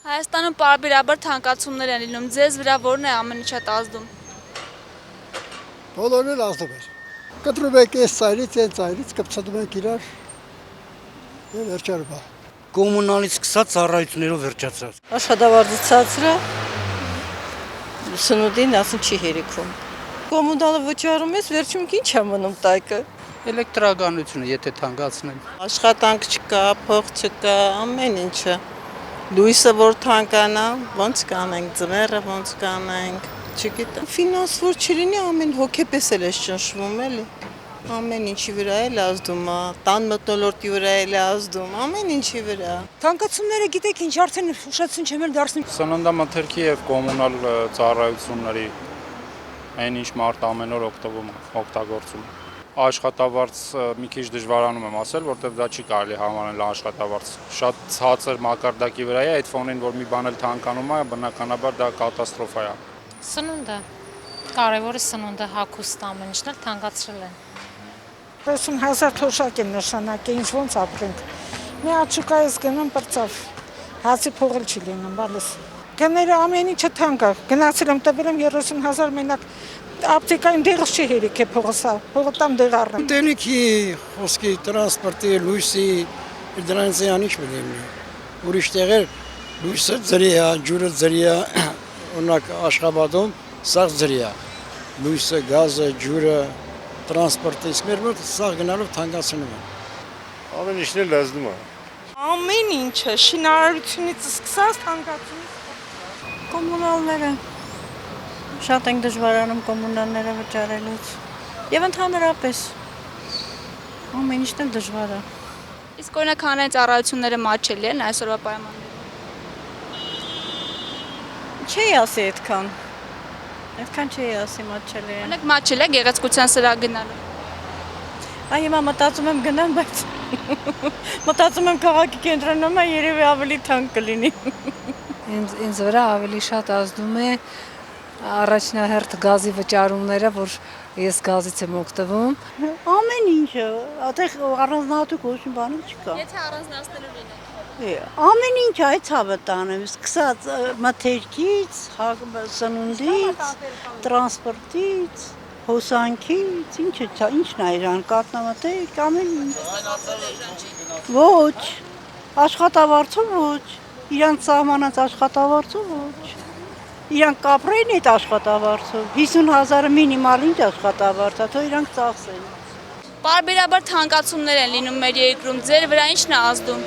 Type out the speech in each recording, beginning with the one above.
Հայաստանում պարբերաբար թանկացումներ են լինում, ձեզ վրա որն է ամեն ինչ շատ ազդում։ Բոլորն էլ ազդում էր։ Կտրում եք այս ծայրից, այն ծայրից, կպցնում եք իրար եւ վերջարվա։ Կոմունալից սկսած ծառայություններով վերջացած։ Աշխատավարձը ցածր է, սնունդին ասում չի հերիքում։ Կոմունալը վճարում ես, վերջում ինչ է մնում տայկը։ Էլեկտրականությունը, եթե թանկացնեն։ Աշխատանք չկա, փող չկա, ամեն ինչը։ Լույսը որ թանկանա, ոնց կանենք, ձմեռը ոնց կանենք, չգիտեմ։ Ֆինանս որ չլինի, ամեն հոգեպես էլ է ճնշվում, էլի։ Ամեն ինչի վրա էլ ազդում է, տան մթնոլորտի վրա էլ ազդում, ամեն ինչի վրա։ Թանկացումները գիտեք ինչ արդեն ուշացություն չեմ էլ դարձնում։ Սննդամթերքի եւ կոմունալ ծառայությունների այն ինչ մարդ ամեն օր օգտագործում։ Աշխատավարձ մի քիչ դժվարանում եմ ասել, որտեղ դա չի կարելի համարել աշխատավարձ։ Շատ ցածր մակարդակի վրա է, այդ ֆոնին որ մի բան էլ թանկանում է, բնականաբար դա կատաստրոֆա է։ Սնունդը, կարևորը սնունդը, հագուստ ամեն ինչն էլ թանկացրել են։ 30,000 թոշակ են նշանակել, ինչ ոնց ապրենք։ Մի աչուկայից գնում բրծավ, հացի փողել չի լինում, բալես։ Գները ամեն ինչը թանկ է, գնացել եմ տվել եմ 30,000 մենակ ապտեկային դեղս չի հերիք է փողսա, փողտամ դեղ առնեմ։ Տենիքի, խոսքի, տրանսպորտի, լույսի, դրանց ինչ մտնում։ Ուրիշ տեղեր լույսը ծրի է, ջուրը ծրի է, օրինակ Աշխաբադում սա ծրի է։ Լույսը, գազը, ջուրը, տրանսպորտը, իսկ մեր մոտ սա գնալով թանկացնում են։ Ամեն ինչն էլ ազդում է։ Ամեն ինչը, շինարարությունից սկսած թանկացումից։ Կոմունալները շատ ենք դժվարանում կոմունալները վճարելուց եւ ընդհանրապես ամեն ինչն էլ դժվար է։ Իսկ օրինակ հանրային ծառայությունները մատչելի են այսօրվա պայմաններում։ Չի ասի այդքան։ Այդքան չի ասի մատչելի են։ Օրինակ մատչելի է գեղեցկության սրահ գնալը։ Այ հիմա մտածում եմ գնամ, բայց մտածում եմ քաղաքի կենտրոնում է երևի ավելի թանկ կլինի։ Ինձ վրա ավելի շատ ազդում է առաջնահերթ գազի վճարումները, որ ես գազից եմ օգտվում։ Ամեն ինչը, այդտեղ առանձնահատուկ ոչ մի բան չկա։ Եթե առանձնացնելու լինեք։ Ամեն ինչ այդ ցավը տանեմ, սկսած մթերքից, սնունդից, տրանսպորտից, հոսանքից, ինչն է իրան, կատնամթերք, ամեն ինչ։ Ոչ, աշխատավարձով ոչ, իրանց սահմանած աշխատավարձով ոչ։ Իրանք կապրեին այդ աշխատավարձով, 50,000-ը մինիմալ ինչ աշխատավարձ է, թող իրանք ծախսեն։ Պարբերաբար թանկացումներ են լինում մեր երկրում, ձեր վրա ինչն է ազդում։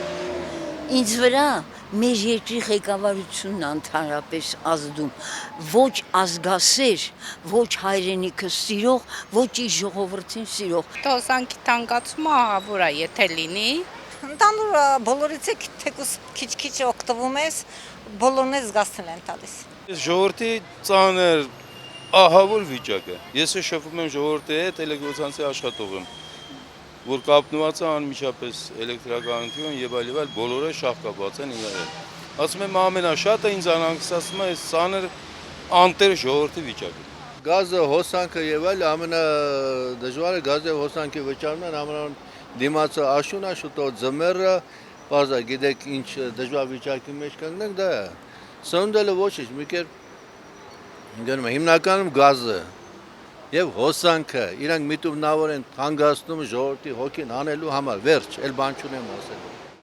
Ինձ վրա մեր երկրի ղեկավարությունն ընդհանրապես ազդում, ոչ ազգասեր, ոչ հայրենիքը սիրող, ոչ իր ժողովրդին սիրող։ Հոսանքի թանկացումը ահավոր է, եթե լինի։ Ընդհանուր բոլորից է թեկուզ քիչ-քիչ օգտվում ես, բոլորն էլ զգացել են տալիս։ Ժողովրդի ծանր ահավոր վիճակ է։ Ես շփվում եմ ժողովրդի հետ, էլեկտրոցանցի աշխատող եմ, որ կապնված է անմիջապես էլեկտրականություն եւ այլ բոլորը շահկապված են իրար հետ։ Ասում եմ ամենաշատը ինձ անհանգստացնում է այս ծանր անտեր ժողովրդի վիճակը։ Գազը, հոսանքը եւ այլ ամենադժվարը գազը եւ հոսանքի վճարումն ամենան դիմացը աշունա շուտով ձմեռը, բարձր գիտեք ինչ դժվար վիճակի մեջ կանգնենք դա է։ Սնունդը ոչ ինչ, մի կեր գնում հիմնականում գազը եւ հոսանքը, իրանք միտումնավոր են հանգացնում ժողովրդի հոգին անելու համար, վերջ, էլ բան չունեմ ասելու։